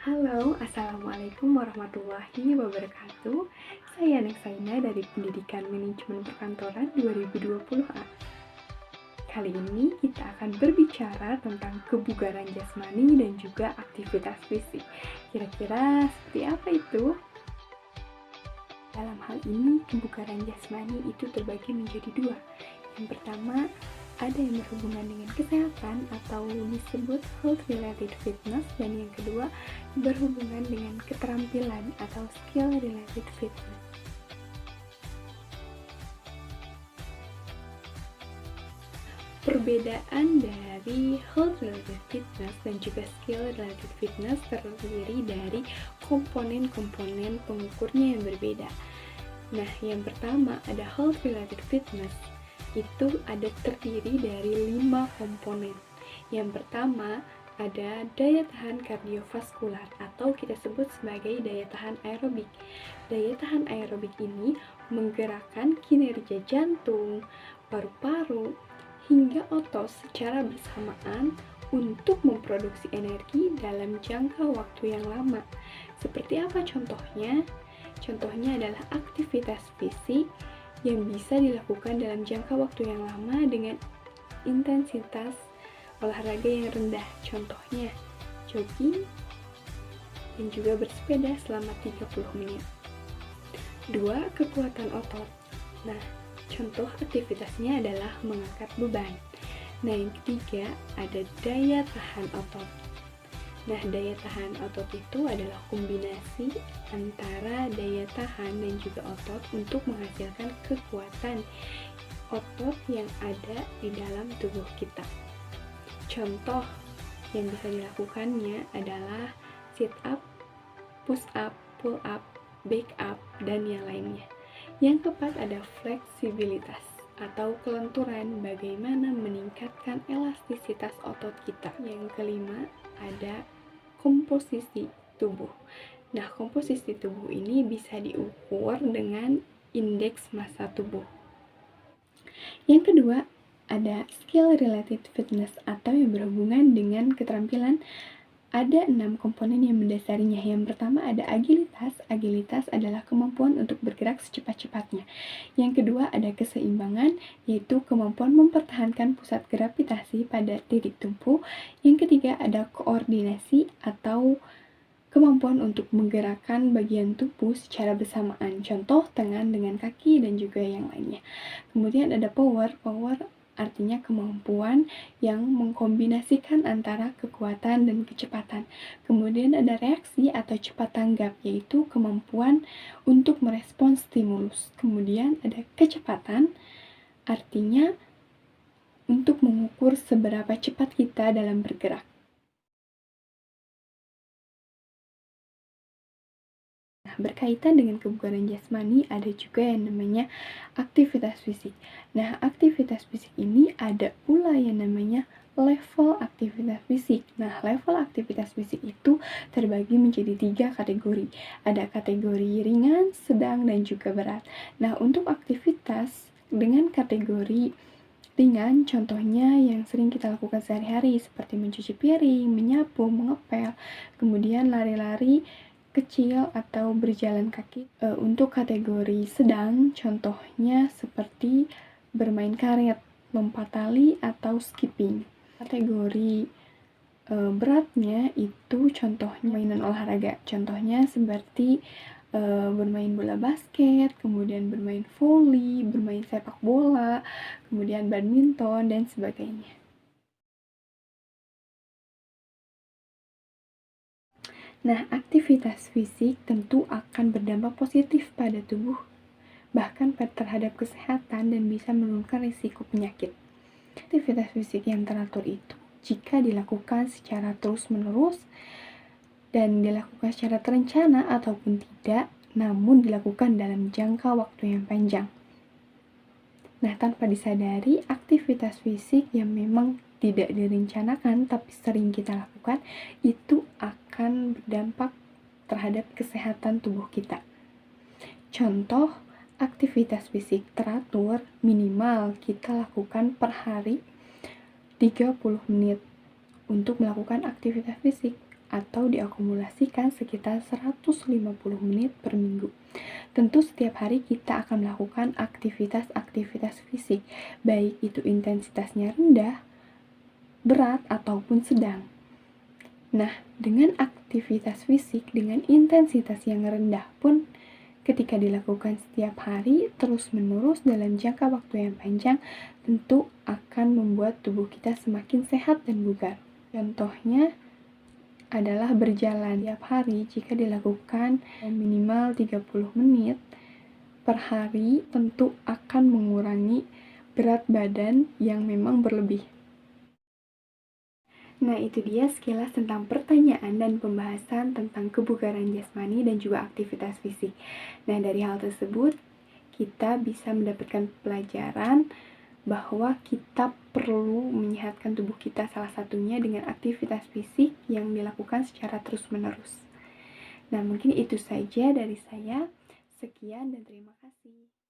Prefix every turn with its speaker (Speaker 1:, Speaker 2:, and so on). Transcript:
Speaker 1: Halo, Assalamualaikum warahmatullahi wabarakatuh. Saya Neksaina dari Pendidikan Manajemen Perkantoran 2020A. Kali ini kita akan berbicara tentang kebugaran jasmani dan juga aktivitas fisik. Kira-kira seperti apa itu? Dalam hal ini, kebugaran jasmani itu terbagi menjadi dua. Yang pertama, ada yang berhubungan dengan kesehatan atau disebut health related fitness, dan yang kedua berhubungan dengan keterampilan atau skill related fitness. Perbedaan dari health related fitness dan juga skill related fitness terdiri dari komponen-komponen pengukurnya yang berbeda. Nah, yang pertama ada health related fitness. Itu ada terdiri dari 5 komponen. Yang pertama ada daya tahan kardiovaskular atau kita sebut sebagai daya tahan aerobik. Daya tahan aerobik ini menggerakkan kinerja jantung, paru-paru, hingga otot secara bersamaan untuk memproduksi energi dalam jangka waktu yang lama. Seperti apa contohnya? Contohnya adalah aktivitas fisik yang bisa dilakukan dalam jangka waktu yang lama dengan intensitas olahraga yang rendah. Contohnya, jogging dan juga bersepeda selama 30 menit. 2. Kekuatan otot. Nah, contoh aktivitasnya adalah mengangkat beban. Nah, yang ketiga ada daya tahan otot. Nah, daya tahan otot itu adalah kombinasi antara daya tahan dan juga otot untuk menghasilkan kekuatan otot yang ada di dalam tubuh kita. Contoh yang bisa dilakukannya adalah sit up, push up, pull up, back up, dan yang lainnya. Yang keempat ada fleksibilitas atau kelenturan, bagaimana meningkatkan elastisitas otot kita. Yang kelima ada komposisi tubuh. Nah, komposisi tubuh ini bisa diukur dengan indeks massa tubuh. Yang kedua ada skill related fitness atau yang berhubungan dengan keterampilan. Ada 6 komponen yang mendasarinya. Yang pertama ada agilitas. Agilitas adalah kemampuan untuk bergerak secepat-cepatnya. Yang kedua ada keseimbangan, yaitu kemampuan mempertahankan pusat gravitasi pada titik tumpu. Yang ketiga ada koordinasi atau kemampuan untuk menggerakkan bagian tubuh secara bersamaan. Contoh tangan dengan kaki dan juga yang lainnya. Kemudian ada power. Power artinya kemampuan yang mengkombinasikan antara kekuatan dan kecepatan. Kemudian ada reaksi atau cepat tanggap, yaitu kemampuan untuk merespons stimulus. Kemudian ada kecepatan, artinya untuk mengukur seberapa cepat kita dalam bergerak. Berkaitan dengan kebugaran jasmani ada juga yang namanya aktivitas fisik. Nah, aktivitas fisik ini ada pula yang namanya level aktivitas fisik. Nah, level aktivitas fisik itu terbagi menjadi 3 kategori. Ada kategori ringan, sedang, dan juga berat. Nah, untuk aktivitas dengan kategori ringan, contohnya yang sering kita lakukan sehari-hari seperti mencuci piring, menyapu, mengepel, kemudian lari-lari kecil atau berjalan kaki. Untuk kategori sedang, contohnya seperti bermain karet, lompat tali, atau skipping. Kategori beratnya itu contohnya mainan olahraga, contohnya seperti bermain bola basket, kemudian bermain voli, bermain sepak bola, kemudian badminton, dan sebagainya. Nah, aktivitas fisik tentu akan berdampak positif pada tubuh, bahkan terhadap kesehatan dan bisa menurunkan risiko penyakit. Aktivitas fisik yang teratur itu, jika dilakukan secara terus-menerus dan dilakukan secara terencana ataupun tidak, namun dilakukan dalam jangka waktu yang panjang. Nah, tanpa disadari, aktivitas fisik yang memang tidak direncanakan tapi sering kita lakukan itu akan berdampak terhadap kesehatan tubuh kita. Contoh, aktivitas fisik teratur minimal kita lakukan per hari 30 menit untuk melakukan aktivitas fisik atau diakumulasikan sekitar 150 menit per minggu. Tentu setiap hari kita akan melakukan aktivitas-aktivitas fisik, baik itu intensitasnya rendah, berat, ataupun sedang. Nah, dengan aktivitas fisik dengan intensitas yang rendah pun ketika dilakukan setiap hari terus-menerus dalam jangka waktu yang panjang, tentu akan membuat tubuh kita semakin sehat dan bugar. Contohnya adalah berjalan setiap hari jika dilakukan minimal 30 menit per hari, tentu akan mengurangi berat badan yang memang berlebih. Nah, itu dia sekilas tentang pertanyaan dan pembahasan tentang kebugaran jasmani dan juga aktivitas fisik. Nah, dari hal tersebut, kita bisa mendapatkan pelajaran bahwa kita perlu menyehatkan tubuh kita, salah satunya dengan aktivitas fisik yang dilakukan secara terus-menerus. Nah, mungkin itu saja dari saya. Sekian dan terima kasih.